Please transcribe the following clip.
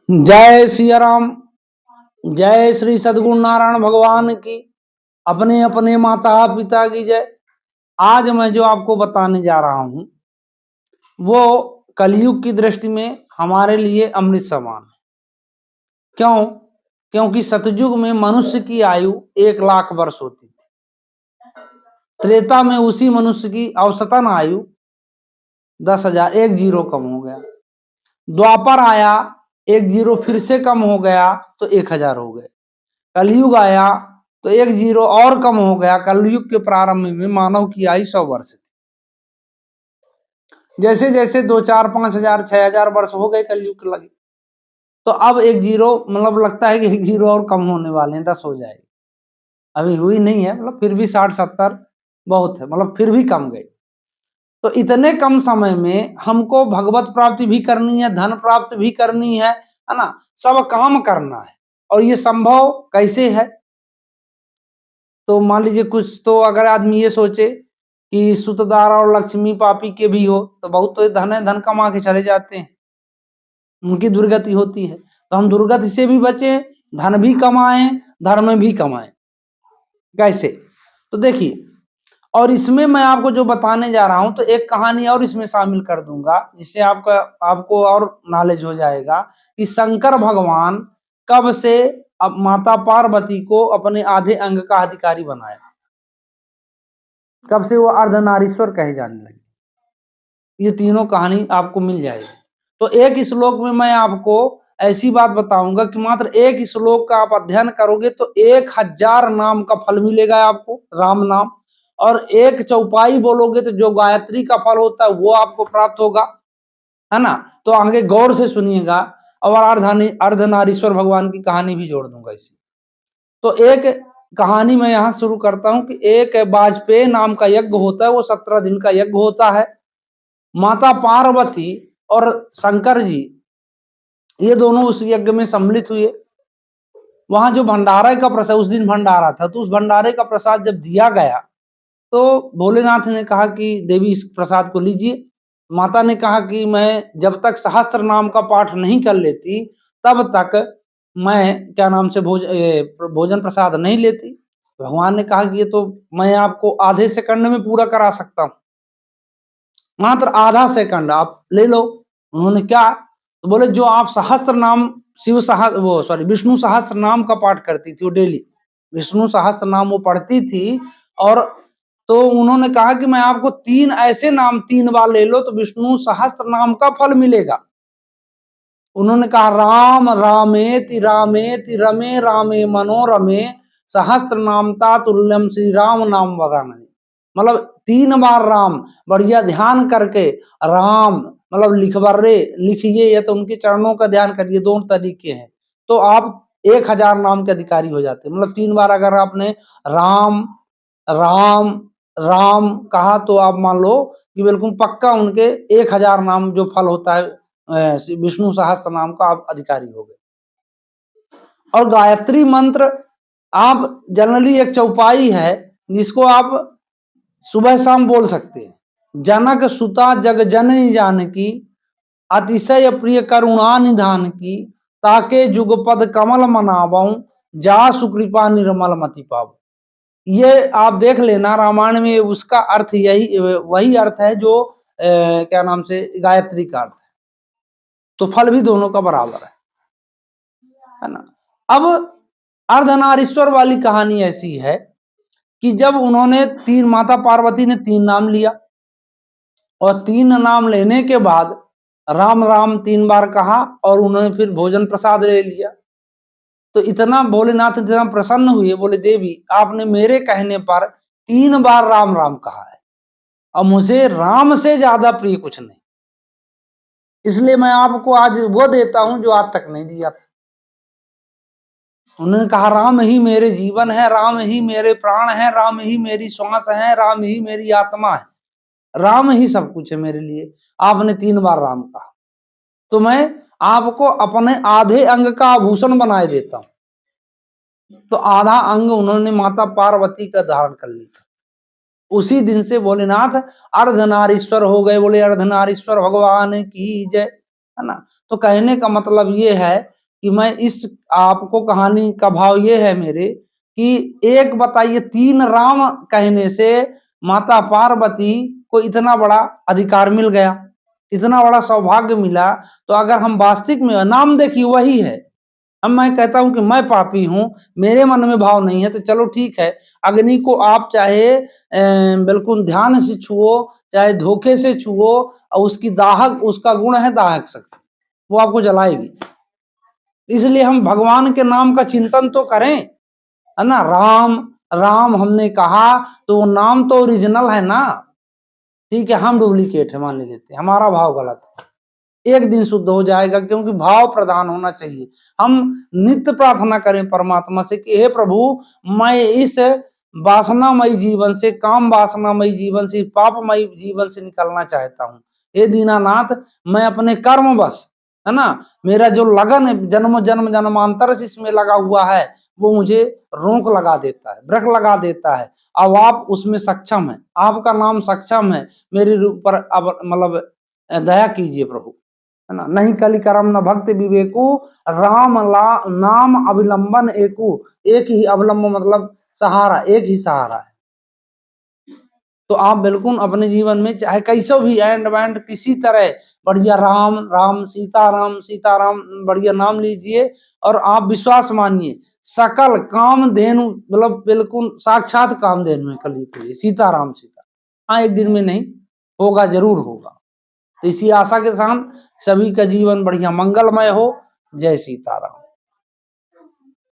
जय सिया राम। जय श्री सद्गुरु नारायण भगवान की। अपने अपने माता पिता की जय। आज मैं जो आपको बताने जा रहा हूं वो कलयुग की दृष्टि में हमारे लिए अमृत समान है। क्यों? क्योंकि सतयुग में मनुष्य की आयु 1 लाख वर्ष होती थी। त्रेता में उसी मनुष्य की औसतन आयु 10,000, 1 जीरो कम हो गया। द्वापर आया, 1 जीरो फिर से कम हो गया तो 1,000 हो गए। कलयुग आया तो 1 जीरो और कम हो गया। कलयुग के प्रारंभ में मानव की आयु 100 वर्ष थी। जैसे जैसे 2, 4, 5,000, 6,000 वर्ष हो गए कलयुग लगे, तो अब 1 जीरो मतलब लगता है कि 1 जीरो और कम होने वाले हैं, 10 हो जाएगी। अभी हुई नहीं है, मतलब फिर भी 60, 70 बहुत है, मतलब फिर भी कम गई। तो इतने कम समय में हमको भगवत प्राप्ति भी करनी है, धन प्राप्त भी करनी है ना, सब काम करना है। और ये संभव कैसे है? तो मान लीजिए कुछ, तो अगर आदमी ये सोचे कि सुतदार और लक्ष्मी पापी के भी हो, तो बहुत तो धन है, धन कमा के चले जाते हैं, उनकी दुर्गति होती है। तो हम दुर्गति से भी बचे, धन भी कमाएं, धर्म भी कमाएं। कैसे? तो देखिए, और इसमें मैं आपको जो बताने जा रहा हूं, तो एक कहानी और इसमें शामिल कर दूंगा, जिससे आपको और नॉलेज हो जाएगा कि शंकर भगवान कब से अब माता पार्वती को अपने आधे अंग का अधिकारी बनाया, कब से वो अर्धनारीश्वर कहे जाने लगे। ये तीनों कहानी आपको मिल जाएगी। तो एक श्लोक में मैं आपको ऐसी बात बताऊंगा कि मात्र एक श्लोक का आप अध्ययन करोगे तो 1,000 नाम का फल मिलेगा आपको, राम नाम। और एक चौपाई बोलोगे तो जो गायत्री का फल होता है वो आपको प्राप्त होगा, है ना। तो आगे गौर से सुनिएगा। और अर्धनारीश्वर भगवान की कहानी भी जोड़ दूंगा इसी। तो एक कहानी मैं यहां शुरू करता हूं कि एक वाजपेयी नाम का यज्ञ होता है, वो 17 दिन का यज्ञ होता है। माता पार्वती और शंकर जी ये दोनों उस यज्ञ में सम्मिलित हुए। वहां जो भंडारे का प्रसाद, उस दिन भंडारा था, तो उस भंडारे का प्रसाद जब दिया गया तो भोलेनाथ ने कहा कि देवी इस प्रसाद को लीजिए। माता ने कहा कि मैं जब तक सहस्त्र नाम का पाठ नहीं कर लेती तब तक मैं क्या नाम से भोजन प्रसाद नहीं लेती। भगवान ने कहा कि ये तो मैं आपको आधे सेकंड में पूरा करा सकता हूँ, मात्र आधा सेकंड आप ले लो। उन्होंने क्या, तो बोले जो आप सहस्त्र नाम विष्णु सहस्त्र नाम का पाठ करती थी, वो डेली विष्णु सहस्त्र नाम वो पढ़ती थी। और तो उन्होंने कहा कि मैं आपको 3 ऐसे नाम 3 बार ले लो तो विष्णु सहस्त्र नाम का फल मिलेगा। उन्होंने कहा राम रामेति रामेति रमे रामे मनोरमे सहस्त्र नामता तुल्यम श्री राम नाम वरानने। मतलब 3 बार राम, बढ़िया ध्यान करके राम मतलब लिखवर्रे लिखिए, या तो उनके चरणों का ध्यान करिए, दोनों तरीके हैं। तो आप 1,000 नाम के अधिकारी हो जाते हैं। मतलब 3 बार अगर आपने राम राम राम कहा तो आप मान लो कि बिल्कुल पक्का उनके 1,000 नाम जो फल होता है विष्णु सहस्त्र नाम का, आप अधिकारी हो गए। और गायत्री मंत्र आप जनरली एक चौपाई है जिसको आप सुबह शाम बोल सकते हैं। जनक सुता जग जननी जानकी, अतिशय प्रिय करुणा निधान की, ताके जुगपद कमल मनावऊं, जा सुकृपा निर्मल मति पाऊं। ये आप देख लेना, रामायण में उसका अर्थ यही वही अर्थ है जो क्या नाम से गायत्री का अर्थ है। तो फल भी दोनों का बराबर है ना। अब अर्धनारीश्वर वाली कहानी ऐसी है कि जब उन्होंने 3 माता पार्वती ने 3 नाम लिया और 3 नाम लेने के बाद राम राम 3 बार कहा और उन्होंने फिर भोजन प्रसाद ले लिया। तो इतना भोलेनाथ इतना प्रसन्न हुए, बोले देवी आपने मेरे कहने पर 3 बार राम राम कहा है और मुझे राम से ज्यादा प्रिय कुछ नहीं, इसलिए मैं आपको आज वो देता हूं जो आज तक नहीं दिया था। उन्होंने कहा राम ही मेरे जीवन है, राम ही मेरे प्राण है, राम ही मेरी श्वास है, राम ही मेरी आत्मा है, राम ही सब कुछ है मेरे लिए। आपने 3 बार राम कहा तो मैं आपको अपने आधे अंग का आभूषण बनाए देता हूं। तो आधा अंग उन्होंने माता पार्वती का धारण कर लिया। उसी दिन से भोलेनाथ अर्धनारीश्वर हो गए। बोले अर्धनारीश्वर भगवान की जय, है ना। तो कहने का मतलब ये है कि मैं इस आपको कहानी का भाव ये है मेरे कि एक बताइए 3 राम कहने से माता पार्वती को इतना बड़ा अधिकार मिल गया, इतना बड़ा सौभाग्य मिला। तो अगर हम वास्तविक में नाम देखिए वही है। अब मैं कहता हूं कि मैं पापी हूं, मेरे मन में भाव नहीं है, तो चलो ठीक है, अग्नि को आप चाहे बिल्कुल ध्यान से छुओ, चाहे धोखे से छुओ, और उसकी दाहक, उसका गुण है दाहक शक्ति, वो आपको जलाएगी। इसलिए हम भगवान के नाम का चिंतन तो करें, है ना। राम राम हमने कहा तो वो नाम तो ओरिजिनल है ना, ठीक है, हम डुप्लीकेट है मान लेते हैं, हमारा भाव गलत है, एक दिन शुद्ध हो जाएगा, क्योंकि भाव प्रधान होना चाहिए। हम नित्य प्रार्थना करें परमात्मा से कि हे प्रभु, मैं इस वासनामयी जीवन से, काम वासनामयी जीवन से, पापमयी जीवन से निकलना चाहता हूँ। हे दीनानाथ, मैं अपने कर्म बस, है ना, मेरा जो लगन है जन्म जन्म जन्मांतर से इसमें लगा हुआ है, वो मुझे रोक लगा देता है, ब्रेक लगा देता है। अब आप उसमें सक्षम है, आपका नाम सक्षम है, मेरे ऊपर अब मतलब दया कीजिए प्रभु, है ना। नहीं कलि करम न भक्ति विवेकु, राम नाम अवलंबन एकु। एक ही अवलंब मतलब सहारा, एक ही सहारा है। तो आप बिल्कुल अपने जीवन में चाहे कैसे भी एंड वैंड किसी तरह बढ़िया राम राम सीताराम बढ़िया नाम लीजिए, और आप विश्वास मानिए सकल कामधेनु, मतलब बिल्कुल साक्षात कामधेनु है कलयुग के लिए, सीताराम सीता। हाँ, एक दिन में नहीं होगा, जरूर होगा। तो इसी आशा के साथ सभी का जीवन बढ़िया मंगलमय हो। जय सीताराम।